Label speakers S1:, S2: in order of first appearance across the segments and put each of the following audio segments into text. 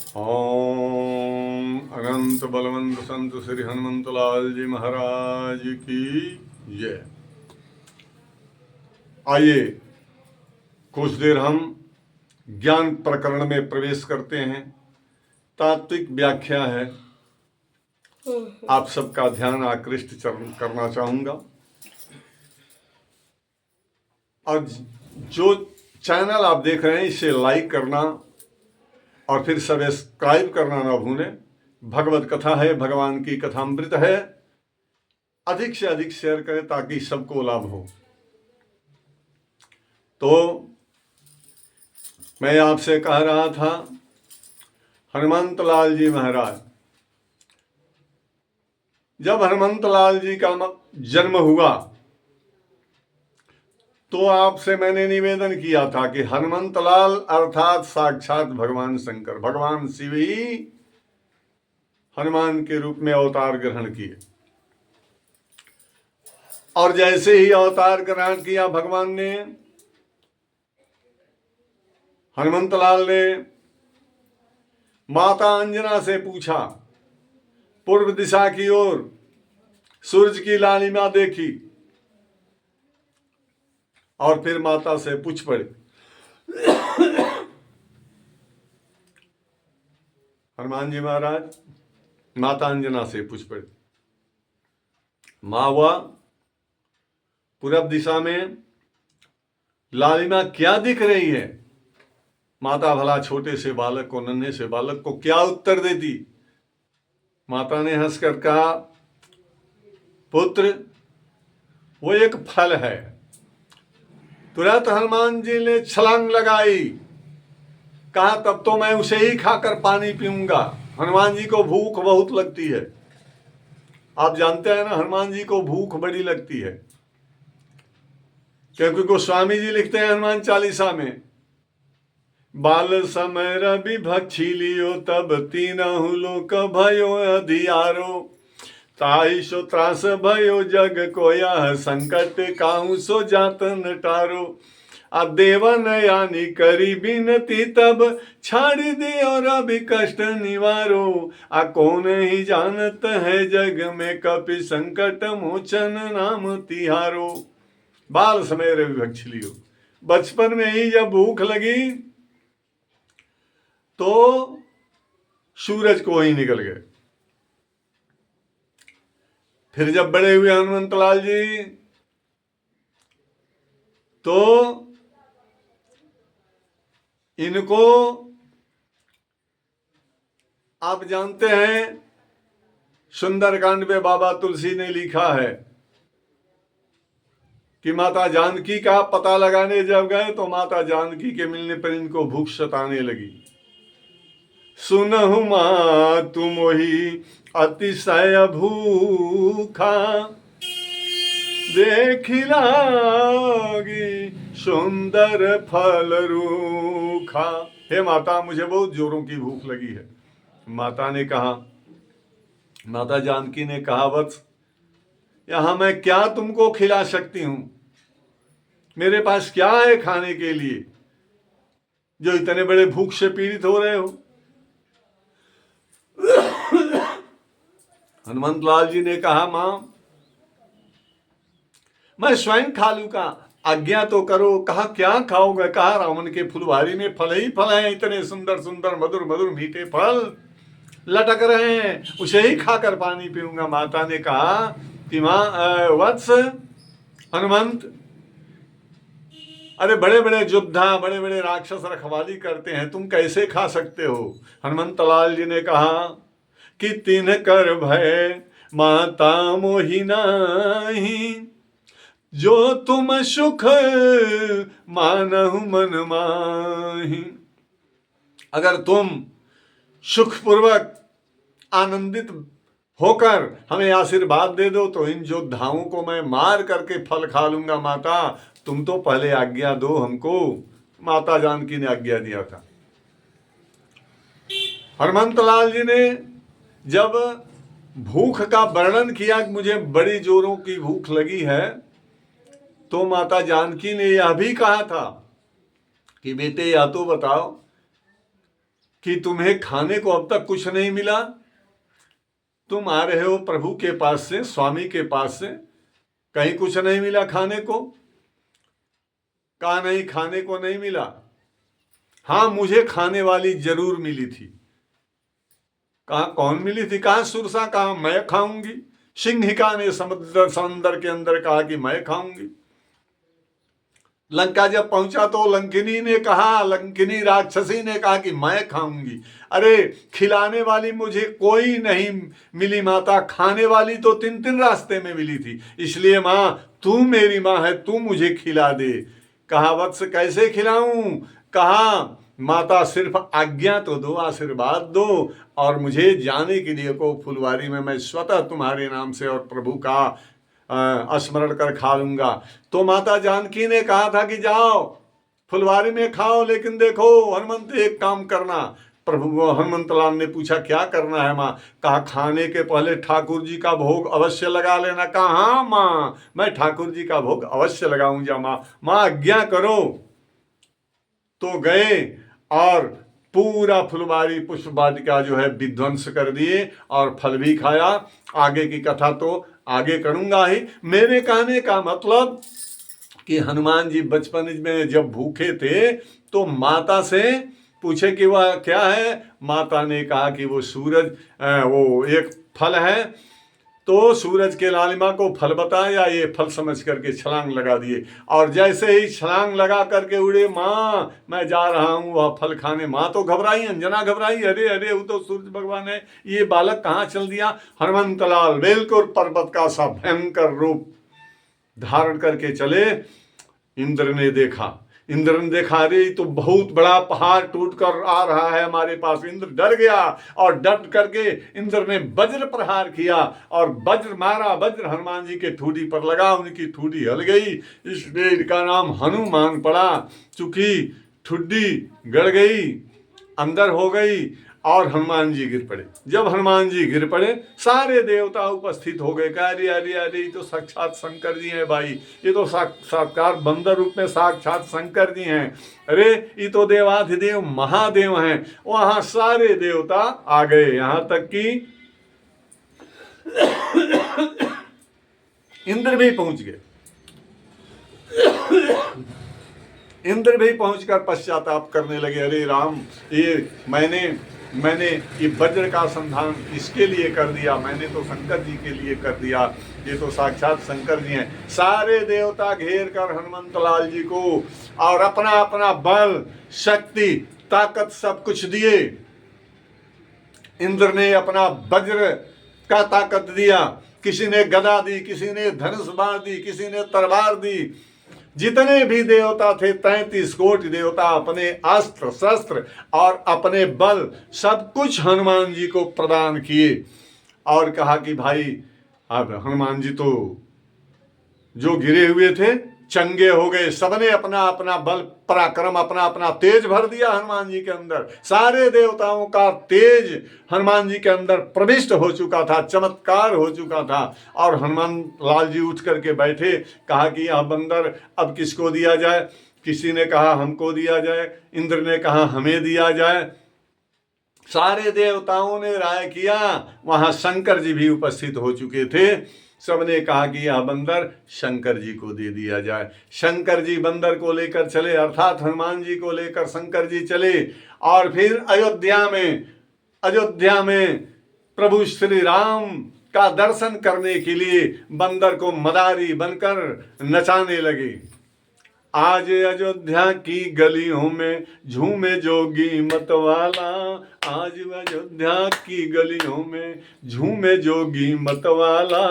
S1: ओम अनंत बलवंत संत श्री हनुमंत लाल जी महाराज की जय। आइए कुछ देर हम ज्ञान प्रकरण में प्रवेश करते हैं। तात्विक व्याख्या है, आप सबका ध्यान आकृष्ट करना चाहूंगा। और जो चैनल आप देख रहे हैं इसे लाइक करना और फिर सब्सक्राइब करना ना भूलें। भगवत कथा है, भगवान की कथामृत है, अधिक से अधिक शेयर करें ताकि सबको लाभ हो। तो मैं आपसे कह रहा था, हनुमंत लाल जी महाराज, जब हनुमंत लाल जी का जन्म हुआ तो आपसे मैंने निवेदन किया था कि हनुमंत लाल अर्थात साक्षात भगवान शंकर, भगवान शिव ही हनुमान के रूप में अवतार ग्रहण किए। और जैसे ही अवतार ग्रहण किया भगवान ने, हनुमंत लाल ने माता अंजना से पूछा, पूर्व दिशा की ओर सूरज की लालिमा देखी और फिर माता से पूछ पड़े। हनुमान जी महाराज माता अंजना से पूछ पड़े, माँ हुआ पूरब दिशा में लालिमा क्या दिख रही है? माता भला छोटे से बालक को, नन्हे से बालक को क्या उत्तर देती? माता ने हंसकर कहा, पुत्र वो एक फल है। तुरंत हनुमान जी ने छलांग लगाई, कहा तब तो मैं उसे ही खाकर पानी पीऊंगा। हनुमान जी को भूख बहुत लगती है, आप जानते हैं ना, हनुमान जी को भूख बड़ी लगती है। क्योंकि गोस्वामी जी लिखते हैं हनुमान चालीसा में, बाल समय रवि भक्षी लियो तब तीनहु लोक भयो अधियारो, ताई सो त्रास भयो जग को यह संकट काहू सो जात नटारो। आ देवन यानी करी बिनती तब छाड़ दे और अभी कष्ट निवारो। आ कौन ही जानत है जग में कपि संकट मोचन नाम तिहारो। बाल समय रवि भक्षी लियो, बचपन में ही जब भूख लगी तो सूरज को ही निकल गए। फिर जब बड़े हुए हनुमंत लाल जी तो इनको आप जानते हैं, सुंदरकांड में बाबा तुलसी ने लिखा है कि माता जानकी का पता लगाने जब गए तो माता जानकी के मिलने पर इनको भूख सताने लगी। सुनहु मां तुम ही अतिशय भूखा, देखी लागी सुंदर फल रूखा। हे माता, मुझे बहुत जोरों की भूख लगी है। माता ने कहा, माता जानकी ने कहा, वत्स यहां मैं क्या तुमको खिला सकती हूं? मेरे पास क्या है खाने के लिए जो इतने बड़े भूख से पीड़ित हो रहे हो? हनुमंत लाल जी ने कहा, मां मैं स्वयं खा लूंगा, आज्ञा तो करो। कहा क्या खाओगे? कहा रावण के फुलवारी में फल ही फल हैं, इतने सुंदर सुंदर मधुर मधुर मीठे फल लटक रहे हैं, उसे ही खाकर पानी पीऊंगा। माता ने कहा कि मां वत्स हनुमंत, अरे बड़े बड़े योद्धा, बड़े बड़े राक्षस रखवाली करते हैं, तुम कैसे खा सकते हो? हनुमंत लाल जी ने कहा कि तीन कर भय माता मोहि नाही, जो तुम सुख मानहु मन माही। अगर तुम सुखपूर्वक आनंदित होकर हमें आशीर्वाद दे दो तो इन योद्धाओं को मैं मार करके फल खा लूंगा। माता तुम तो पहले आज्ञा दो हमको। माता जानकी ने आज्ञा दिया था। हनुमंत लाल जी ने जब भूख का वर्णन किया कि मुझे बड़ी जोरों की भूख लगी है, तो माता जानकी ने यह भी कहा था कि बेटे या तो बताओ कि तुम्हें खाने को अब तक कुछ नहीं मिला? तुम आ रहे हो प्रभु के पास से, स्वामी के पास से, कहीं कुछ नहीं मिला खाने को? कहा नहीं, खाने को नहीं मिला। हाँ, मुझे खाने वाली जरूर मिली थी। कहा कौन मिली थी? कहा सुरसा। कहा मैं खाऊंगी। सिंहिका ने समंदर के अंदर कहा कि मैं खाऊंगी। लंका जब पहुंचा तो लंकिनी ने कहा, लंकिनी राक्षसी ने कहा कि मैं खाऊंगी। अरे खिलाने वाली मुझे कोई नहीं मिली माता, खाने वाली तो 3 रास्ते में मिली थी। इसलिए माँ, तू मेरी माँ है, तू मुझे खिला दे। कहा वत्स कैसे खिलाऊं? कहा माता सिर्फ आज्ञा तो दो, आशीर्वाद दो, और मुझे जाने के लिए को फुलवारी में, मैं स्वतः तुम्हारे नाम से और प्रभु का स्मरण कर खा लूंगा। तो माता जानकी ने कहा था कि जाओ फुलवारी में खाओ, लेकिन देखो हनुमंत एक काम करना। प्रभु हनुमंत लाल ने पूछा क्या करना है माँ? कहा खाने के पहले ठाकुर जी का भोग अवश्य लगा लेना। कहा हाँ माँ, मैं ठाकुर जी का भोग अवश्य लगाऊंगा माँ, माँ आज्ञा करो। तो गए और पूरा फुलवारी पुष्प वाटिका जो है विध्वंस कर दिए और फल भी खाया। आगे की कथा तो आगे करूंगा ही। मेरे कहने का मतलब कि हनुमान जी बचपन में जब भूखे थे तो माता से पूछे कि वह क्या है। माता ने कहा कि वो सूरज, वो एक फल है। तो सूरज के लालिमा को फल बताया, ये फल समझ करके छलांग लगा दिए, और जैसे ही छलांग लगा करके उड़े, माँ मैं जा रहा हूँ वह फल खाने। माँ तो घबराई, अंजना घबराई, अरे अरे वो तो सूरज भगवान है, ये बालक कहाँ चल दिया। हनुमंतलाल बिल्कुल पर्वत का सा भयंकर रूप धारण करके चले। इंद्र ने देखा, अरे तो बहुत बड़ा पहाड़ टूट कर आ रहा है हमारे पास। इंद्र डर गया और डट करके इंद्र ने वज्र प्रहार किया और वज्र मारा। वज्र हनुमान जी के ठूडी पर लगा, उनकी ठूडी हल गई, इसलिए इनका नाम हनुमान पड़ा। चूंकि ठुड्डी गड़ गई, अंदर हो गई, और हनुमान जी गिर पड़े। जब हनुमान जी गिर पड़े सारे देवता उपस्थित हो गए। कहा अरे अरे अरे, ये तो साक्षात शंकर जी हैं भाई, ये तो साक्षात्कार बंदर रूप में साक्षात शंकर जी हैं। अरे ये तो देवाधिदेव महादेव हैं। वहां सारे देवता आ गए, यहां तक कि इंद्र भी पहुंच गए। इंद्र भी पहुंचकर पश्चाताप करने लगे, अरे राम, ये मैंने ये वज्र का संधान इसके लिए कर दिया, मैंने तो शंकर जी के लिए कर दिया, ये तो साक्षात शंकर जी हैं। सारे देवता घेर कर हनुमंत लाल जी को और अपना अपना बल, शक्ति, ताकत सब कुछ दिए। इंद्र ने अपना वज्र का ताकत दिया, किसी ने गदा दी, किसी ने धनुष बाण दी, किसी ने तलवार दी। जितने भी देवता थे 33 कोटि देवता अपने अस्त्र शस्त्र और अपने बल सब कुछ हनुमान जी को प्रदान किए और कहा कि भाई अब हनुमान जी तो जो गिरे हुए थे चंगे हो गए। सबने अपना अपना बल पराक्रम, अपना अपना तेज भर दिया हनुमान जी के अंदर। सारे देवताओं का तेज हनुमान जी के अंदर प्रविष्ट हो चुका था, चमत्कार हो चुका था। और हनुमान लाल जी उठ करके बैठे, कहा कि यह बंदर अब किसको दिया जाए। किसी ने कहा हमको दिया जाए, इंद्र ने कहा हमें दिया जाए। सारे देवताओं ने राय किया, वहां शंकर जी भी उपस्थित हो चुके थे। सबने कहा कि यह बंदर शंकर जी को दे दिया जाए। शंकर जी बंदर को लेकर चले, अर्थात हनुमान जी को लेकर शंकर जी चले और फिर अयोध्या में प्रभु श्री राम का दर्शन करने के लिए बंदर को मदारी बनकर नचाने लगे। आज अयोध्या की गलियों में झूमे जोगी मतवाला, आज अयोध्या की गलियों में झूमे जोगी मतवाला,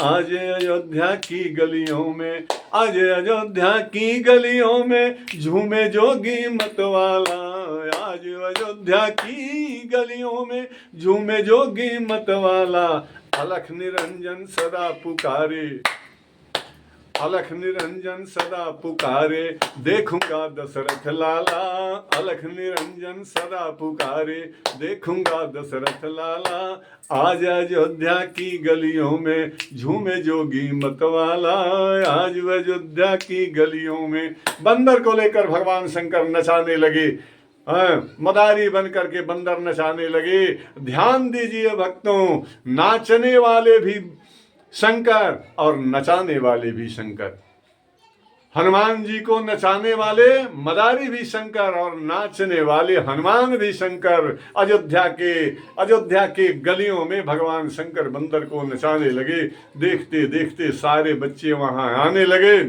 S1: आज अयोध्या की गलियों में, आज अयोध्या की गलियों में झूमे जोगी मतवाला, आज अयोध्या की गलियों में झूमे जोगी मतवाला। अलख निरंजन सदा पुकारे, अलख निरंजन सदा पुकारे, देखूंगा दशरथ लाला, अलख निरंजन सदा पुकारे, देखूंगा दशरथ लाला, आज अयोध्या की गलियों में झूमे जोगी मतवाला, आज अयोध्या की गलियों में। बंदर को लेकर भगवान शंकर नचाने लगे। मदारी बन करके बंदर नचाने लगे। ध्यान दीजिए भक्तों, नाचने वाले भी शंकर और नचाने वाले भी शंकर। हनुमान जी को नचाने वाले मदारी भी शंकर और नाचने वाले हनुमान भी शंकर। अयोध्या के गलियों में भगवान शंकर बंदर को नचाने लगे। देखते देखते सारे बच्चे वहां आने लगे।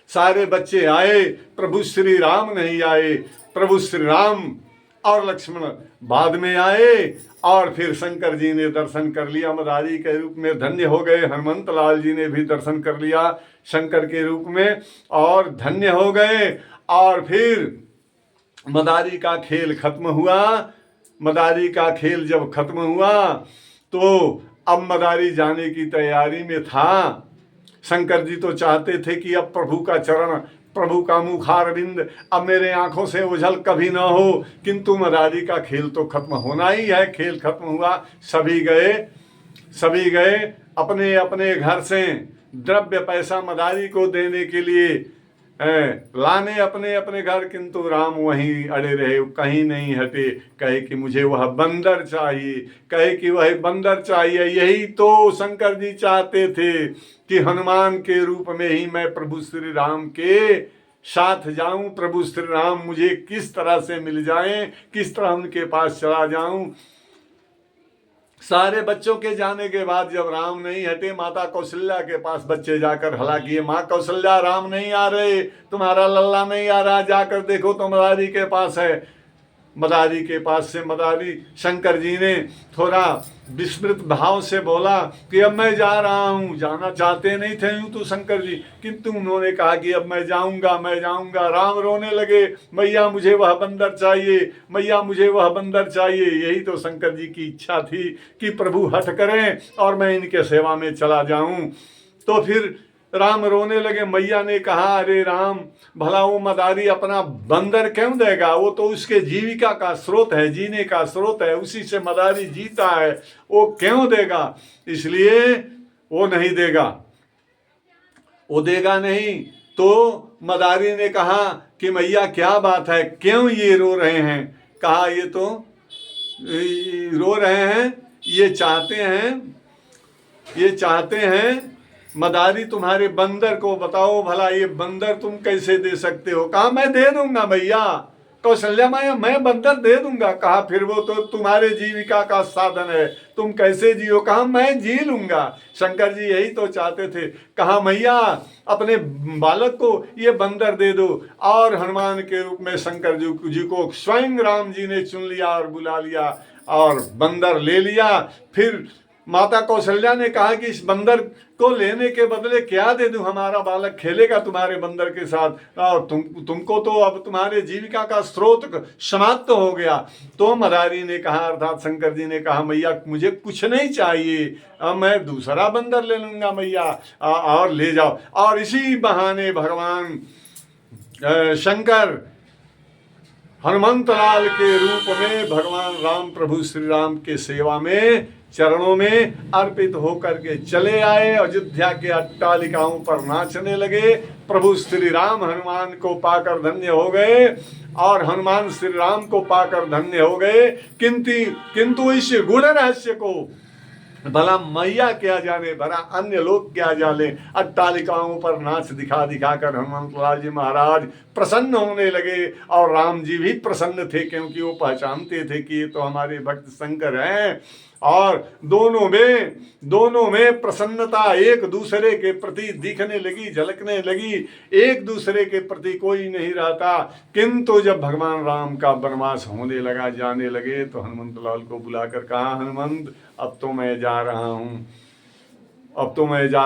S1: सारे बच्चे आए, प्रभु श्री राम नहीं आए। प्रभु श्री राम और लक्ष्मण बाद में आए और फिर शंकर जी ने दर्शन कर लिया मदारी के रूप में, धन्य हो गए। हनुमंत लाल जी ने भी दर्शन कर लिया शंकर के रूप में और धन्य हो गए। और फिर मदारी का खेल खत्म हुआ। मदारी का खेल जब खत्म हुआ तो अब मदारी जाने की तैयारी में था। शंकर जी तो चाहते थे कि अब प्रभु का चरण, प्रभु का मुखारविंद अब मेरे आंखों से ओझल कभी ना हो, किंतु मदारी का खेल तो खत्म होना ही है। खेल खत्म हुआ, सभी गए अपने अपने घर से द्रव्य पैसा मदारी को देने के लिए लाने अपने अपने घर, किंतु राम वहीं अड़े रहे, कहीं नहीं हटे। कहे कि मुझे वह बंदर चाहिए, कहे कि वह बंदर चाहिए। यही तो शंकर जी चाहते थे कि हनुमान के रूप में ही मैं प्रभु श्री राम के साथ जाऊं। प्रभु श्री राम मुझे किस तरह से मिल जाएं, किस तरह उनके पास चला जाऊं। सारे बच्चों के जाने के बाद जब राम नहीं हटे, माता कौशल्या के पास बच्चे जाकर हला किए, माँ कौशल्या राम नहीं आ रहे, तुम्हारा लल्ला नहीं आ रहा, जाकर देखो तो मदारी के पास है। मदारी के पास से मदारी शंकर जी ने थोड़ा विस्मृत भाव से बोला कि अब मैं जा रहा हूँ। जाना चाहते नहीं थे यूं तो शंकर जी, किंतु उन्होंने कहा कि अब मैं जाऊंगा। राम रोने लगे, मैया मुझे वह बंदर चाहिए, मैया मुझे वह बंदर चाहिए। यही तो शंकर जी की इच्छा थी कि प्रभु हठ करें और मैं इनके सेवा में चला जाऊं। तो फिर राम रोने लगे। मैया ने कहा, अरे राम, भला वो मदारी अपना बंदर क्यों देगा? वो तो उसके जीविका का स्रोत है, जीने का स्रोत है, उसी से मदारी जीता है, वो क्यों देगा? इसलिए वो नहीं देगा, वो देगा नहीं। तो मदारी ने कहा कि मैया क्या बात है, क्यों ये रो रहे हैं? कहा ये तो रो रहे हैं, ये चाहते हैं मदारी तुम्हारे बंदर को, बताओ भला ये बंदर तुम कैसे दे सकते हो? कहा मैं दे दूंगा मैया, कौशल्या मैया मैं बंदर दे दूंगा। कहा फिर वो तो तुम्हारे जीविका का साधन है, तुम कैसे जियो? कहा मैं जी लूंगा। शंकर जी यही तो चाहते थे। कहा मैया अपने बालक को ये बंदर दे दो। और हनुमान के रूप में शंकर जी को स्वयं राम जी ने चुन लिया और बुला लिया और बंदर ले लिया। फिर माता कौशल्या ने कहा कि इस बंदर को लेने के बदले क्या दे दूं? हमारा बालक खेलेगा तुम्हारे बंदर के साथ और तुमको तो अब तुम्हारे जीविका का स्रोत समाप्त हो गया। तो मदारी ने कहा, अर्थात शंकर जी ने कहा, मैया मुझे कुछ नहीं चाहिए, अब मैं दूसरा बंदर ले लूंगा मैया, और ले जाओ। और इसी बहाने भगवान शंकर हनुमंत लाल के रूप में भगवान राम, प्रभु श्री राम के सेवा में चरणों में अर्पित होकर के चले आए। अयोध्या के अट्टालिकाओं पर नाचने लगे। प्रभु श्री राम हनुमान को पाकर धन्य हो गए और हनुमान श्री राम को पाकर धन्य हो गए। किंतु इस गुण रहस्य को भला मैया क्या जाने, भला अन्य लोग क्या जाने। अट्टालिकाओं पर नाच दिखा दिखा कर हनुमंत लाल जी महाराज प्रसन्न होने लगे और राम जी भी प्रसन्न थे, क्योंकि वो पहचानते थे कि ये तो हमारे भक्त शंकर हैं। और दोनों में प्रसन्नता एक दूसरे के प्रति दिखने लगी, झलकने लगी। एक दूसरे के प्रति कोई नहीं रहता। किंतु जब भगवान राम का वनवास होने लगा, जाने लगे, तो हनुमंत लाल को बुलाकर कहा, हनुमंत अब तो मैं जा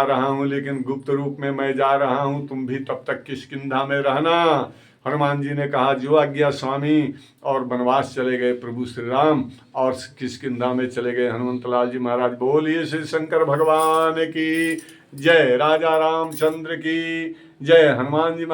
S1: रहा हूँ, लेकिन गुप्त रूप में मैं जा रहा हूँ, तुम भी तब तक किष्किंधा में रहना। हनुमान जी ने कहा, जो आज्ञा स्वामी। और वनवास चले गए प्रभु श्री राम और किष्किंधा में चले गए हनुमंत लाल जी महाराज। बोलिए श्री शंकर भगवान की जय, राजा रामचंद्र की जय। हनुमान जी